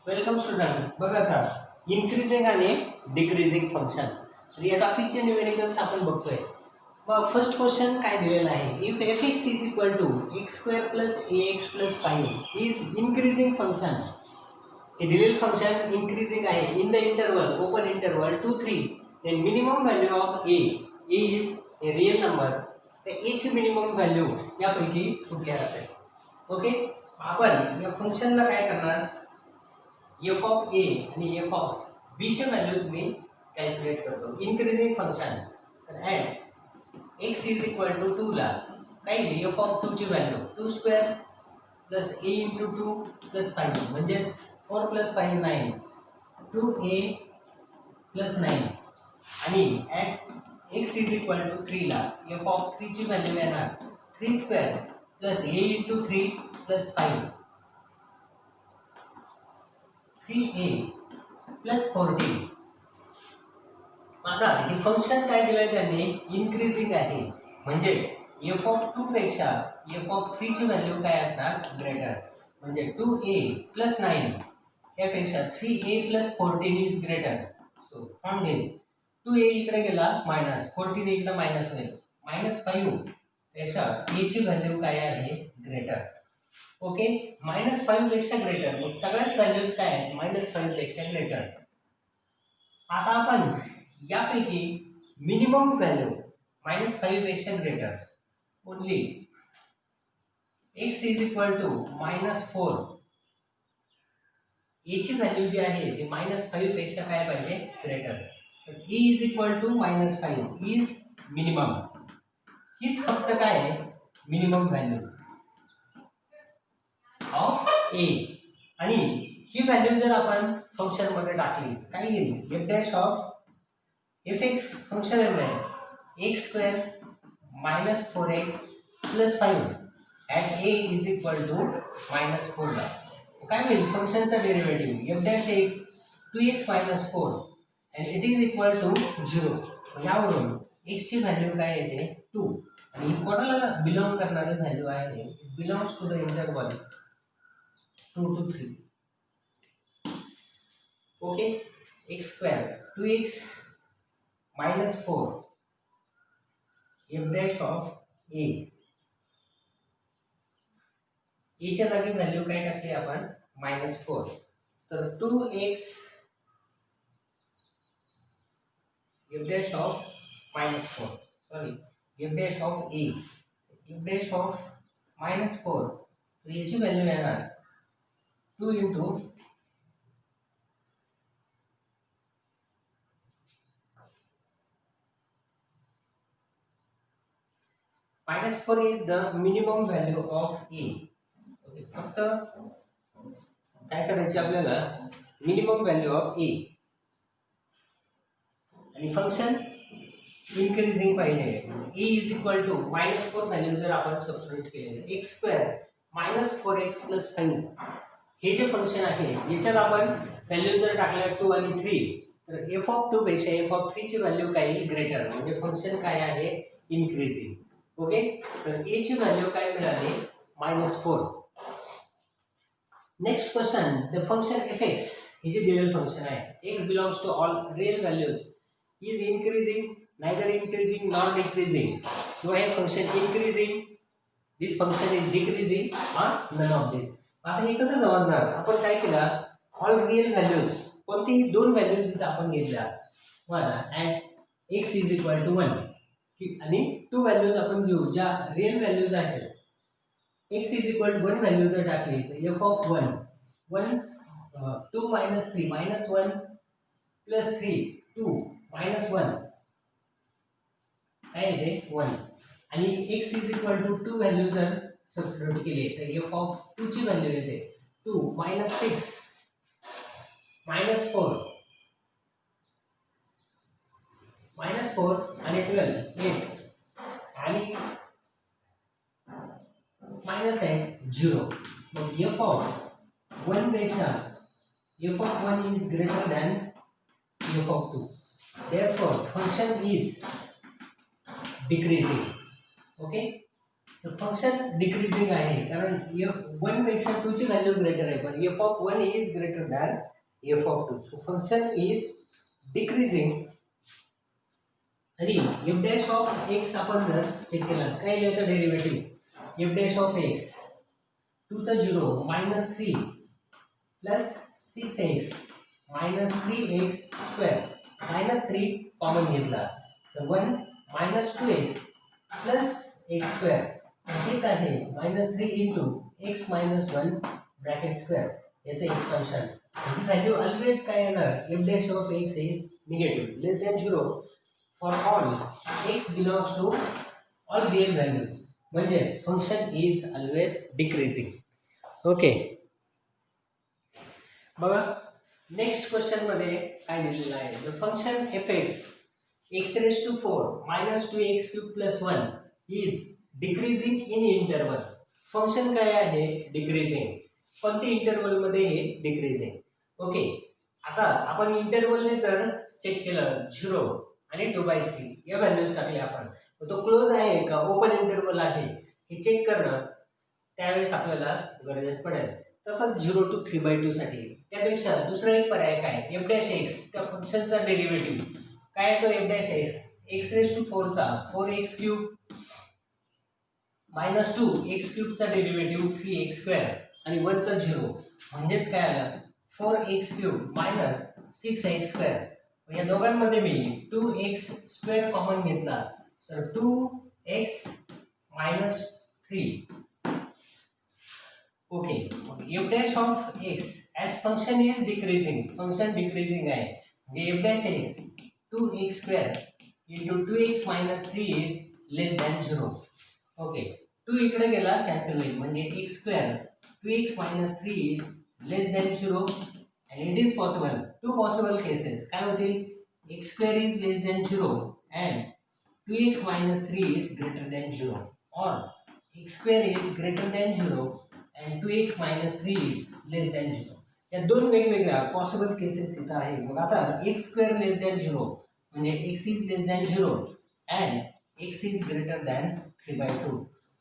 Welcome students. बघा आता increasing आणि डिक्रीजिंग फंक्शन. तर या टॉपिकचे न्यूमेरिकल्स आपण बघतोय. मग फर्स्ट क्वेश्चन काय दिलेला आहे, if f x is equal to x square plus a x plus 5 is increasing function. हे दिलेलं फंक्शन इन्क्रीजिंग आहे in the interval open interval 2 3, then minimum value of a is a real number. तर एची minimum value यापैकी कुठली असेल? Okay, आपण या फंक्शनला काय करणार, एफ ऑफ ए आणि एफ ऑफ बीचे व्हॅल्यूज मी कॅल्क्युलेट करतो. इन्क्रीजिंग फंक्शन, तर at x is equal to 2 ला काय येईल, एफ ऑफ 2ची value 2 square plus a into 2 plus 5 म्हणजेच 4 प्लस 5 9, 2a प्लस 9. आणि at x is equal to 3 ला एफ ऑफ 3ची व्हॅल्यू येणार 3 square plus a into 3 plus 5, 3a plus 14. आता हे फंक्शन काय दिलंय त्यांनी, इन्क्रीजिंग आहे, म्हणजेच एफ ऑफ 2 पेक्षा एफ ऑफ 3ची व्हॅल्यू काय असणार, ग्रेटर. म्हणजे 2a प्लस 9 यापेक्षा 3a plus 14 is greater. So from this 2a इकडे गेला मायनस, 14 इकडे मायनस होईल, -5 पेक्षा a ची व्हॅल्यू काय आहे, ग्रेटर. ओके, -5 पेक्षा ग्रेटर, मग सगळ्याच व्हॅल्यूज काय आहेत, -5 पेक्षा ग्रेटर. आता आपण यापैकी मिनिमम व्हॅल्यू -5 पेक्षा greater only x is equal to -4, a ची व्हॅल्यू जी आहे ती -5 पेक्षा काय पाहिजे, ग्रेटर. तर a is equal to -5 is minimum. हीच फक्त काय आहे, मिनिमम व्हॅल्यू ऑफ a. आणि ही व्हॅल्यू जर आपण फंक्शन मध्ये टाकली काय येईल, f dash of f x function आहे x square -4x plus 5 at a is equal to -4 ला काय होईल, फंक्शनचा derivative f dash x 2x -4 and it is equal to 0. यावरून x ची व्हॅल्यू काय येते 2, आणि ही कोणाला बिलॉंग करणारी व्हॅल्यू आहे, it belongs to the interval 2 to 3. Okay, x square 2x -4 f dash of a, च्या जागी व्हॅल्यू काय टाकली आपण, -4. तर 2x f dash of -4, sorry f dash of a, f dash of -4, तर याची व्हॅल्यू येणार 2 into -4 is the minimum value of a. फक्त काय करायचे आपल्याला, मिनिमम व्हॅल्यू ऑफ ए, आणि फंक्शन इन्क्रीजिंग पाहिजे. ए इज इक्वल टू -4 व्हॅल्यू जर आपण सबस्टिट्यूट केले, एक्स स्क्वेअर -4x प्लस 5 हे जे फंक्शन आहे याच्यात आपण व्हॅल्यू जर टाकल्या 2 आणि 3, तर एफ ऑफ 2 पेक्षा एफ ऑफ 3 ची व्हॅल्यू काय येईल, ग्रेटर. म्हणजे फंक्शन काय आहे, इन्क्रीजिंग. ओके, तर a ची व्हॅल्यू काय मिळाली, -4. Next question, the function f x, हे जे दिलेलं फंक्शन आहे x belongs to all real values is increasing neither increasing nor decreasing. किंवा हे function increasing, this function is decreasing or none of this. आता हे कसं समजणार, आपण काय केलं, ऑल रिअल व्हॅल्यूज कोणतीही 2 व्हॅल्यूज इथं आपण घेतल्या बरं, at x is equal to 1, आणि 2 व्हॅल्यूज आपण घेऊ ज्या रिअल व्हॅल्यूज आहेत. X is equal to 1 value जर टाकली तर एफ ऑफ 1 2 -3 -1 प्लस 3 2 -1 काय येते 1. आणि x is equal to 2 value जर सबस्टिट्यूट केली तर एफ ऑफ 2 ची व्हॅल्यू येते 2 -6 -4 -4 आणि 12 8 आणि -8 0. मग एफ ऑफ 1 पेक्षा F of 1 is greater than F of 2. Therefore function is decreasing. Okay, function decreasing आहे कारण वन पेक्षा 2 ची व्हॅल्यू ग्रेटर आहे, पण F of 1 is greater than F of 2. So function is decreasing. आणि एफ डॅश ऑफ एक्स आपण जर check केला काय लिहायचं derivative f dash of x 2 चा 0 -3 plus 6x minus 3x square -3 common घेतला तर 1 -2x प्लस एक्स स्क्वेअर हेच आहे -3 into x minus 1 bracket square याचं एक्सपान्शन. ही व्हॅल्यू ऑलवेज काय येणार f dash of x is negative less than 0 for all x belongs to all real values. म्हणजेच function is always decreasing. Okay बघा next question मध्ये काय दिलेलं आहे the function f x x raise to 4 -2x cube plus 1 is decreasing in interval. Function काय आहे decreasing. कोणत्या interval मध्ये हे डिक्रीजिंग. ओके आता आपण इंटरवलने जर चेक केलं 0 आणि 2/3 या व्हॅल्यूज टाकल्या आपण तो क्लोज आहे का ओपन इंटरवल आहे हे चेक करणं त्यावेळेस आपल्याला गरजेचं पडेल. तसंच 0 to 3/2 साठी त्यापेक्षा दुसरा एक पर्याय काय एफ डॅश एक्स त्या फंक्शनचा डेरिव्हेटिव्ह काय आहे तो f dash x x raise to 4 चा 4x cube -2x क्यूबचा derivative 3x square आणि 1 चा 0 म्हणजेच काय आलं 4x क्यूब -6x स्क्वेअर. या दोघांमध्ये मी 2x स्क्वेअर कॉमन घेतला तर 2x - 3. Okay F dash of x as function is decreasing. Function decreasing आहे म्हणजे F dash x 2x square into 2x - 3 is less than 0. Okay 2 इकडे गेला कॅन्सल होईल म्हणजे x square 2x - 3 is less than 0 and it is possible. Two possible cases काय होतील x square is less than 0 and 2x - 3 is greater than 0 or x square is greater than 0 and 2x - 3 is less than 0. या दोन वेगवेगळ्या possible cases इथं आहे. मग आता x square less than 0 म्हणजे x is less than 0 and x is greater than 3/2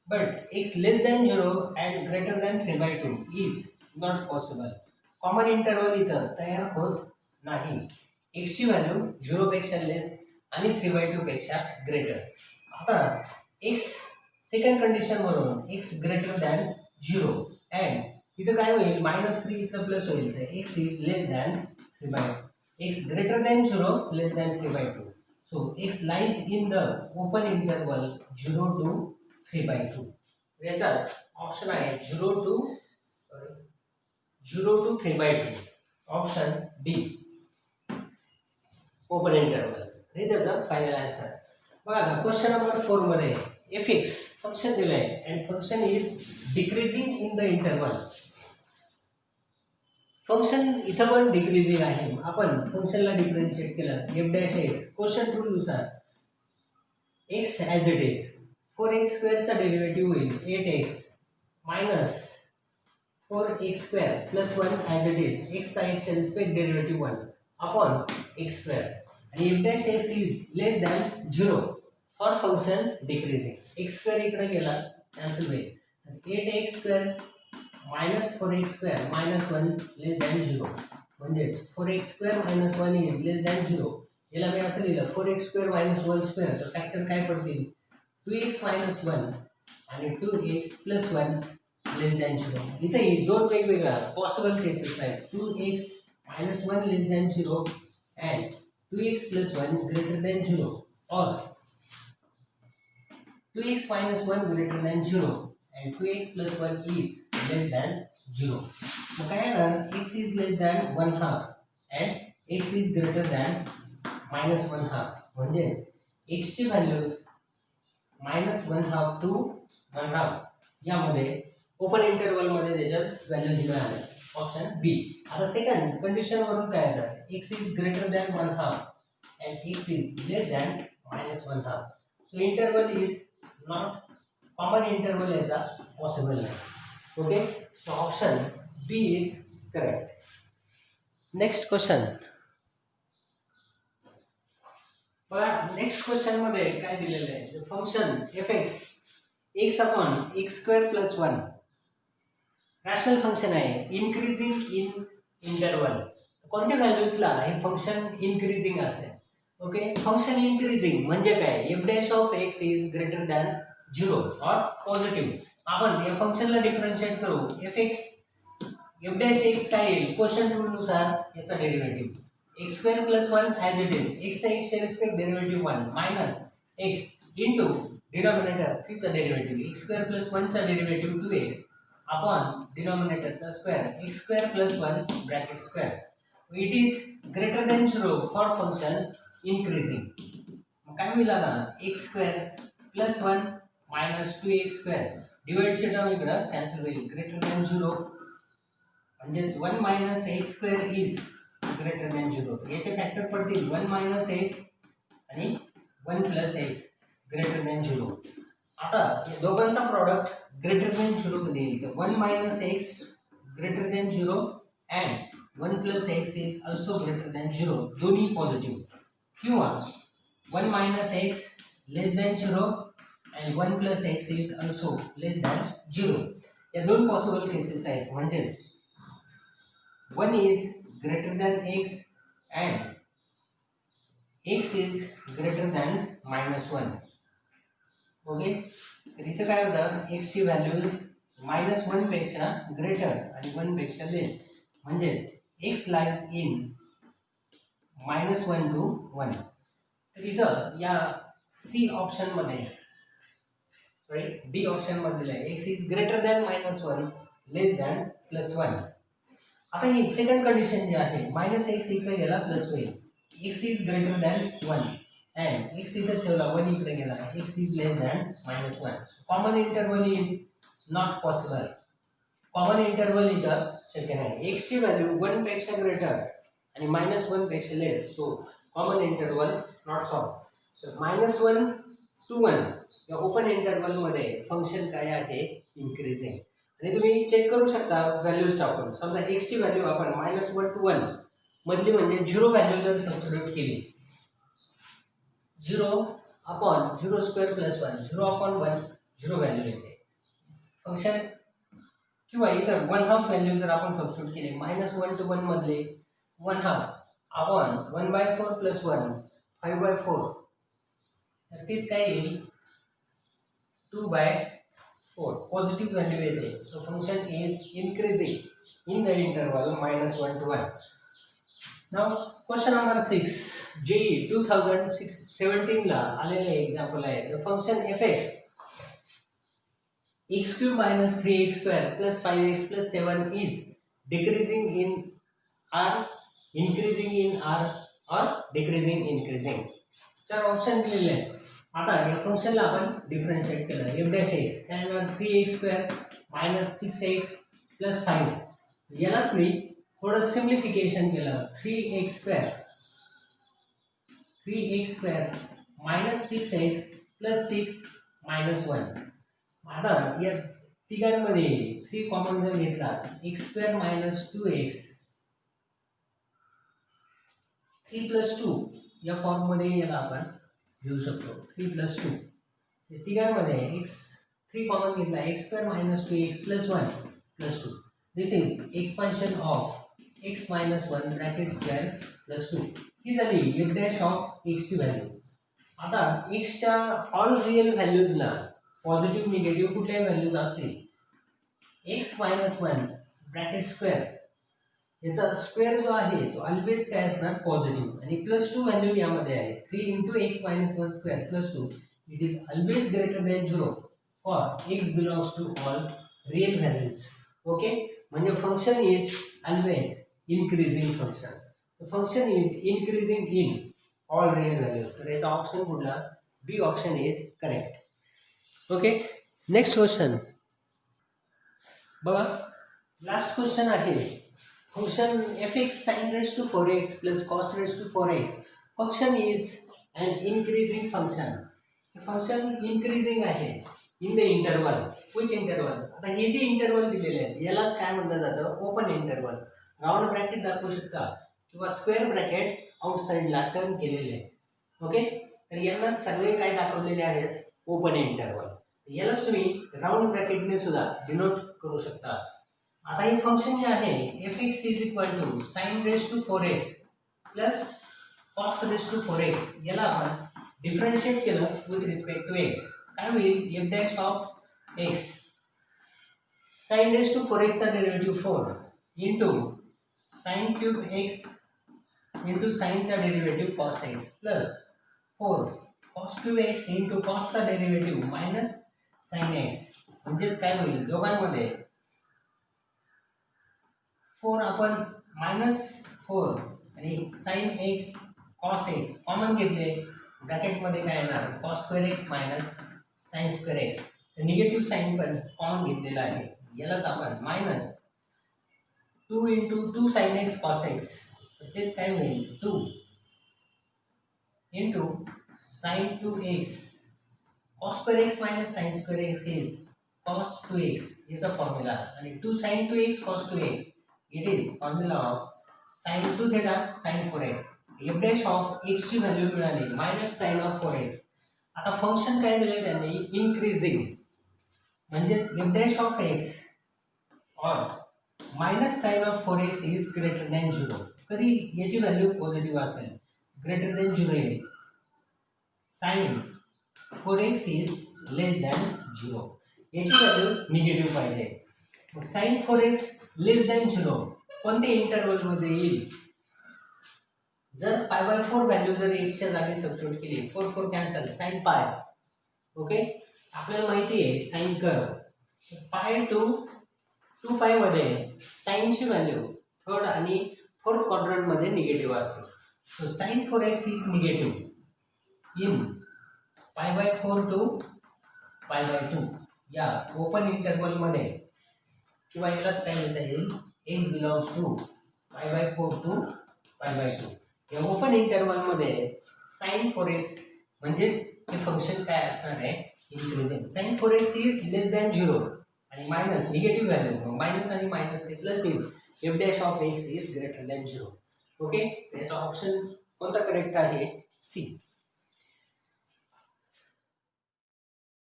but x less than 0 and greater than 3/2 is not possible. Common interval इथं तयार होत नाही. x ची व्हॅल्यू 0 पेक्षा लेस आणि 3/2 पेक्षा ग्रेटर. आता x सेकंड कंडिशन वरून x ग्रेटर दॅन 0 अँड इथं काय होईल -3 इथं प्लस होईल तर x is less than 3/2. x greater than 0 less than 3/2. So x lies in the open interval 0 to 3/2. याचाच ऑप्शन आहे 0 to 3/2 option D open interval. हे त्याचं फायनल आन्सर. बघा आता क्वेश्चन नंबर 4 मध्ये एफ एक्स फंक्शन दिलं आहे and function is decreasing in the interval. Function इथं पण डिक्रीजिंग आहे. आपण फंक्शनला डिफरन्शिएट केलं एफ डॅश एक्स क्वेश्चन रूलनुसार x as it is 4x स्क्वेअरचा डेरिव्हेटिव्ह होईल 8x minus 4x square plus 1 as it is एक्सचा एक्सच्या respect derivative 1 upon x square आणि f dash x is less than 0 for function decreasing. X square इकडे गेला cancel होईल 8x square minus 4x square minus 1 लेस than 0 म्हणजेच 4x square minus 1 is less than 0. याला मी असं लिहिलं 4x स्क्वेअर मायनस 1 स्क्वेअर तर factor काय पडतील 2x मायनस 1 आणि 2x प्लस 1 लेस दॅन 0. इथे दोन वेगवेगळ्या पॉसिबल केसेस आहेत 2x minus 1 less than 0 and 2x plus 1 greater than 0 और 2x minus 1 greater than 0 and 2x plus 1 is less than 0. मग काय येणार x is less than 1/2 and x is greater than minus 1/2 म्हणजेच x ची values -1/2 to 1/2 यामध्ये open interval मध्ये त्याच्याच value दिल्या आहेत ऑप्शन बी. आता सेकंड कंडिशन वरून काय येतात x is greater than 1/2 and x is less than -1/2. So interval is not common interval याचा पॉसिबल नाही. Okay so option B is correct. Next question बघा नेक्स्ट क्वेश्चन मध्ये काय दिलेलं आहे function f x x upon x square plus 1 rational function आहे, increasing in interval. कोणत्या व्हॅल्यूजला हे फंक्शन इन्क्रीजिंग असते? ओके, फंक्शन इन्क्रीजिंग म्हणजे काय? F dash of x is greater than 0 और पॉझिटिव्ह. आपण या फंक्शनला डिफरन्शिएट करू. एफ डॅश एक्स काय येईल? क्वोशंट रूल नुसार याचा derivative x square plus 1 as it is, एक्सचा एक्सच्या respect derivative 1 minus x into denominator फिरचा डेरिव्हेटिव्ह एक्स स्क्वेअर प्लस 1 चा डेरिव्हेटिव्ह 2x अपॉन डिनॉमिनेटरचा square x square plus 1 bracket square. It is greater than 0 for function increasing. मग काय होईल आता? X square plus 1 minus 2x square डिवाइडची term इकडं cancel होईल. ग्रेटर दॅन 0 म्हणजेच 1 minus x square is greater than 0. याचे फॅक्टर पडतील 1 मायनस एक्स आणि 1 प्लस एक्स ग्रेटर दॅन 0. आता या दोघांचा प्रॉडक्ट ग्रेटर दॅन 0 मध्ये येईल. तर 1 minus x greater than 0 and 1 plus x is also greater than 0, दोन्ही पॉझिटिव्ह. किंवा 1 minus x less than 0 and 1 plus x is also less than 0. या दोन पॉसिबल केसेस आहेत. म्हणजेच 1 is greater than x and x is greater than -1. Okay, तर इथं काय होतं? एक्सची व्हॅल्यू -1 पेक्षा ग्रेटर आणि 1 पेक्षा लेस, म्हणजेच एक्स लाईज इन -1 to 1. तर इथं या सी ऑप्शनमध्ये डी ऑप्शनमध्ये दिलं आहे x is greater than -1 less than +1. आता ही सेकंड कंडिशन जी आहे, मायनस एक्स इकडे गेला प्लस होईल. X is greater than 1 and x इथं ठेवला 1 इकडे गेला, x is less than -1. Common interval is not possible. Common interval इथं शक्य नाही. एक्सची व्हॅल्यू 1 पेक्षा ग्रेटर आणि -1 पेक्षा less, so common interval not form. तर -1 to 1 या ओपन इंटरवलमध्ये फंक्शन काय आहे? इन्क्रीजिंग. आणि तुम्ही चेक करू शकता व्हॅल्यूज टाकून. समजा एक्सची व्हॅल्यू आपण -1 to 1 मधली म्हणजे 0 व्हॅल्यू जर सबस्टिट्यूट केली, 0 upon 0 square plus 1, 0 upon 1 0 value येते फंक्शन. किंवा इतर 1/2 व्हॅल्यू जर आपण सबस्टिट्यूट केली, -1 to 1 मधले 1/2 अपॉन 1/4 प्लस 1 5/4, तर तीच काय येईल? 2/4 पॉझिटिव्ह व्हॅल्यू येते. So function is increasing in the interval -1 to 1. Now question number 6, JEE 2017 ला आलेले एक्झाम्पल आहे. The function f(x) x³ - 3x² + 5x + 7 is decreasing in r, increasing in r और डिक्रीजिंग इन्क्रीजिंग. 4 ऑप्शन दिलेले आहेत. आता या फंक्शनला आपण डिफरन्शिएट केलं. f(x) काय येणार? 3x² - 6x + 5. यालाच मी थोडं सिम्प्लिफिकेशन केलं. 3x² - 6x + 6 - 1. आता या तिघांमध्ये 3 कॉमन जर घेतला, x² - 2x 3 + 2 या फॉर्ममध्ये याला आपण घेऊ शकतो. 3 + 2 या तिघांमध्ये 3 कॉमन घेतला, x² - 2x + 1 + 2. This is expansion of x - 1 bracket square plus 2. ही झाली f' ऑफ x ची व्हॅल्यू. आता एक्सच्या ऑल रिअल व्हॅल्यूजला पॉझिटिव्ह निगेटिव्ह कुठल्याही व्हॅल्यूज असतील, x - 1 ब्रॅकेट स्क्वेअर याचा स्क्वेअर जो आहे तो ऑलवेज काय असणार? पॉझिटिव्ह. आणि +2 व्हॅल्यू यामध्ये आहे. 3 × x - 1 square plus 2 it is always greater than 0 for x belongs to all real values. Okay, म्हणजे function is always increasing function. The function is increasing in all real values. तर याचा option कुठला? B option is correct. Okay, next question बघा. Last question आहे function f(x) sin⁴x + cos⁴x. Function is an increasing function. Function increasing आहे in the interval. Which interval? आता हे जे interval दिलेले आहेत यालाच काय म्हटलं जातं? Open interval. राऊंड ब्रॅकेट दाखवू शकता किंवा स्क्वेअर ब्रॅकेट आउटसाइडला टर्न केलेले आहे. ओके, तर यांना सर्व काय दाखवलेले आहेत? Open interval. यालाच तुम्ही राऊंड ब्रॅकेटने सुद्धा डिनोट करू शकता. आता हे फंक्शन जे आहे f x is equal to sine raise to 4x plus cos raise to 4x, याला आपण डिफरन्शिएट केलं विथ रिस्पेक्ट टू एक्स, काय होईल f dash of x sine raise to 4x चा derivative 4 into sine cube x into साइनचा derivative cos x plus 4 cos cube x into कॉसचा derivative minus sine x. म्हणजेच काय होईल दोघांमध्ये 4 आपण -4 आणि sine x cos x common घेतले, ब्रॅकेटमध्ये काय येणार cos square x minus sine square x. Negative sine पण कॉमन घेतलेला आहे, यालाच आपण -2 into 2 sign x cos x, तेच काय होईल 2 into sine 2x cos square x minus sine square x is cos 2x, याचा फॉर्म्युला. आणि 2 sine 2x cos 2x it is formula of sine 2 theta sine 4x. F dash of x ची value मिळाली minus sine of 4x. आता function काय दिले त्यांनी increasing, म्हणजेच f dash of x और minus sine of 4x is greater than 0. कधी याची व्हॅल्यू पॉझिटिव्ह असेल ग्रेटर दॅन 0 येईल, sign 4x is less than 0, याची व्हॅल्यू निगेटिव्ह पाहिजे. मग साइन 4x लेस दॅन 0 कोणत्या इंटरवलमध्ये येईल, जर π/4 व्हॅल्यू जर x च्या जागी सबस्टिट्यूट केली 4 4 कॅन्सल साइन पाय. ओके, आपल्याला माहिती आहे साइन कर्व पाय टू 2π मध्ये साइनची व्हॅल्यू थर्ड आणि फोर्थ क्वाड्रंटमध्ये निगेटिव्ह असते. So sine 4x is negative in π/4 to π/2 या ओपन इंटरवलमध्ये, किंवा यालाच काय लिहिता येईल x बिलॉंग्स टू π/4 टू π/2. या ओपन इंटरवलमध्ये साइन 4x म्हणजेच हे फंक्शन काय असणार आहे increasing. Sine 4x is less than 0 आणि मायनस निगेटिव्ह व्हॅल्यू, मायनस आणि मायनस ते प्लस येईल, f dash of x is greater than 0. Okay, याचा ऑप्शन कोणता करेक्ट आहे सी.